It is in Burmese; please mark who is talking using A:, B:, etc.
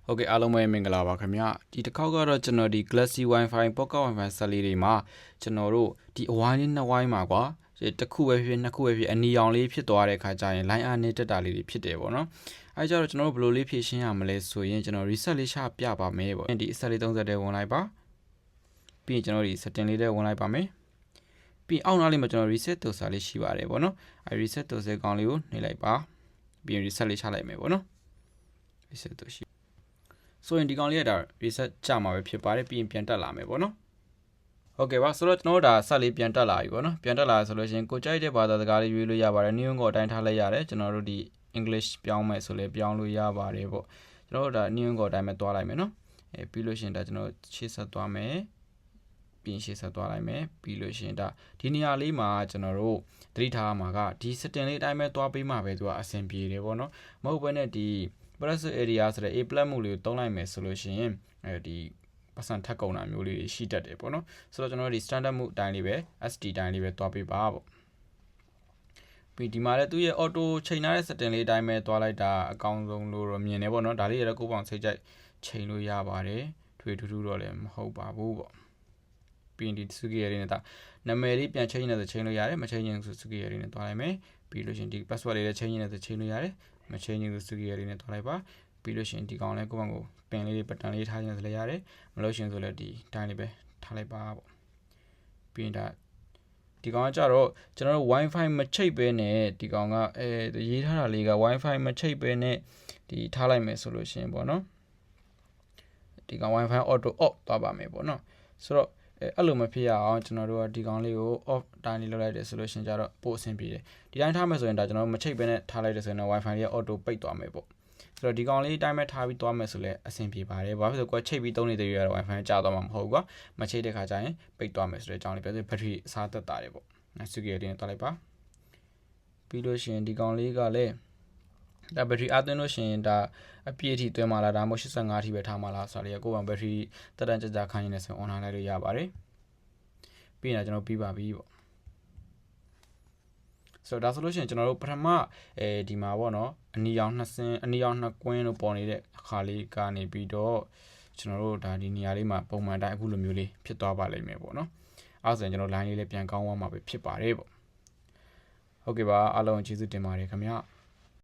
A: ဟုတ်ကဲ့အားလုံးပဲမင်္ဂလာပါခင်ဗျာဒီတစ်ခေါက်ကတော့ကျွန်တော်ဒီ Galaxy Wi-Fi Pocket Wi-Fi ဆက်လေးတွေမှာကျွန်တော်တို့ဒီအဝိုင်းလေးနှစ်ဝိုင်းမှာကွာတစ်ခုပဲဖြစ်နှစ်ခုပဲဖြစ်အနီရောင်လေးဖြစ်သွားတဲ့ခါကျရင် line အားနေတက်တာလေးတွေဖြစ်တယ်ပေါ့နော်အဲကြတော့ကျွန်တော်တို့ဘယ်လိုလေးဖြည့်ရှင်းရမလဲဆိုရင်ကျွန်တော် reset လေးရှာပြပါမယ်ပေါ့ဒီ set လေး30တဲ့ဝင်လိုက်ပါပြီးရင်ကျွန်တော်ဒီ setting လေးတွေဝင်လိုက်ပါမယ်ပြီးအောက်နားလေးမှာကျွန်တော် reset တူစာလေးရှိပါတယ်ပေါ့နော်အဲ reset တူစဲကောင်လေးကိုနှိပ်လိုက်ပါပြီးရင် reset လေးချလိုက်မယ်ပေါ့နော် reset တူရှိဆိုရင်ဒီကောင်လေးကဒါ reset ကြမှာပဲဖြစ်ပါတယ်ပြီးရင်ပြန်တက်လာမယ်ပေါ့နော်ဟုတ်ကဲ့ပါဆိုတော့ကျွန်တော်တို့ဒါဆက်လေးပြန်တက်လာပြီပေါ့နော်ပြန်တက်လာဆိုလို့ရှိရင်ကိုကြိုက်တဲ့ဘာသာစကားလေးရွေးလို့ရပါတယ် new ကိုအတိုင်းထားလိုက်ရတယ်ကျွန်တော်တို့ဒီ English ပြောင်းမယ်ဆိုလဲပြောင်းလို့ရပါတယ်ပေါ့ကျွန်တော်တို့ဒါ new ကိုအတိုင်းပဲတွားလိုက်မယ်နော်ပြီးလို့ရှိရင်ဒါကျွန်တော်ရှေ့ဆက်သွားမယ်ပြီးရှေ့ဆက်သွားလိုက်မယ်ပြီးလို့ရှိရင်ဒါဒီနေရာလေးမှာကျွန်တော်တို့သတိထားမှာကဒီ setting လေးအတိုင်းပဲတွားပေးမှာပဲသူကအဆင်ပြေတယ်ပေါ့နော်မဟုတ်ဘဲနဲ့ဒီ press area ဆိုတဲ့ A+ မှုလေးကိုတုံးလိုက်မယ်ဆိုလို့ရှိရင်ဒီပတ်စံထက်ကုန်တာမျိုးလေးရှိတတ်တယ်ပေါ့နော်ဆိုတော့ကျွန်တော်တို့ဒီ standard မှုအတိုင်းလေးပဲ SD တိုင်းလေးပဲတွားပေးပါပေါ့ပြီးဒီမှာလည်းသူ့ရဲ့ auto ချိန်ထားတဲ့ setting လေးအတိုင်းပဲတွားလိုက်တာအကောင်းဆုံးလို့တော့မြင်နေပေါ့နော်ဒါလေးရတော့ကိုယ့်ပေါင်စိတ်ကြိုက်ချိန်လို့ရပါတယ်ထွေထူးထူးတော့လည်းမဟုတ်ပါဘူးပေါ့ပြီးရင်ဒီ Suzuki ရင်းနဲ့ဒါနာမည်လေးပြန်ချိန်နေဆိုချိန်လို့ရတယ်မချိန်ရင်ဆို Suzuki ရင်းနဲ့တွားလိုက်မယ်ပြီးလို့ရှိရင်ဒီ password လေးလည်းချိန်နေဆိုချိန်လို့ရတယ်မချိန်ရင်ဆို Suzuki ရင်းနဲ့တွားလိုက်ပါပြီးလို့ရှိရင်ဒီကောင်လေးကိုယ့်ဘောင်ကိုပင်လေးပတ်တန်လေးထားခြင်းဆိုလည်းရတယ်မလို့ရှိရင်ဆိုလည်းဒီတိုင်းလေးပဲထားလိုက်ပါပေါ့ပြီးရင်ဒါဒီကောင်ကကြတော့ကျွန်တော်တို့ Wi-Fi မချိတ်ပဲနဲ့ဒီကောင်ကရေးထားတာလေးက Wi-Fi မချိတ်ပဲနဲ့ဒီထားလိုက်မယ်ဆိုလို့ရှိရင်ပေါ့နော်ဒီကောင် Wi-Fi auto off သွားပါမယ်ပေါ့နော်ဆိုတော့အဲ့လိုမဖြစ်ရအောင်ကျွန်တော်တို့ကဒီကောင်လေးကို off တိုင်းလေးလုပ်လိုက်တယ်ဆိုလို့ရှိရင်ကြတော့ပို့အဆင်ပြေတယ်ဒီတိုင်းထားမယ်ဆိုရင်ဒါကျွန်တော်တို့မချိတ်ပဲနဲ့ထားလိုက်တယ်ဆိုရင်တော့ Wi-Fi လေး auto ပိတ်သွားမယ်ပေါ့ဆိုတော့ဒီကောင်လေးအတိုင်းပဲထားပြီးသွားမယ်ဆိုလဲအဆင်ပြေပါတယ်ဘာဖြစ်လို့ကွာချိတ်ပြီးသုံးနေတဲ့ရတော့ Wi-Fi ကျသွားမှာမဟုတ်ဘူးကွာမချိတ်တဲ့ခါကျရင်ပိတ်သွားမယ်ဆိုတဲ့အကြောင်းလေးပြောဆိုဘက်ထရီအစားသက်တာတယ်ပေါ့Suzuki နဲ့တွားလိုက်ပါပြီးလို့ရှိရင်ဒီကောင်လေးကလည်းဒါဘက်ထရီအသွင်းလို့ရှိရင်ဒါအပြည့်အထိသွင်းမှာလားဒါမှမဟုတ်85အထိပဲထားမှာလားဆိုတာလေးကိုယ့်ဘာဘက်ထရီတက်တန်းကြကြခိုင်းနေဆို online လိုက်လို့ရပါတယ်ပြီးရင်ကျွန်တော်ပြီးပါပြီပေါ့ဆိုတော့ဒါဆိုလို့ရှိရင်ကျွန်တော်တို့ပထမဒီမှာပေါ့နော်အနီရောင်နှစ်စင်းအနီရောင်နှစ်ကွင်းလို့ပေါ်နေတဲ့အခါလေးကနေပြီးတော့ကျွန်တော်တို့ဒါဒီနေရာလေးမှာပုံမှန်တိုင်းအခုလိုမျိုးလေးဖြစ်သွားပါလိမ့်မယ်ပေါ့နော်အဲဆိုရင်ကျွန်တော် line လေးလည်းပြန်ကောင်းသွားမှာပဲဖြစ်ပါတယ်ပေါ့ဟုတ်ကဲ့ပါအားလုံးကျေးဇူးတင်ပါတယ်ခင်ဗျာ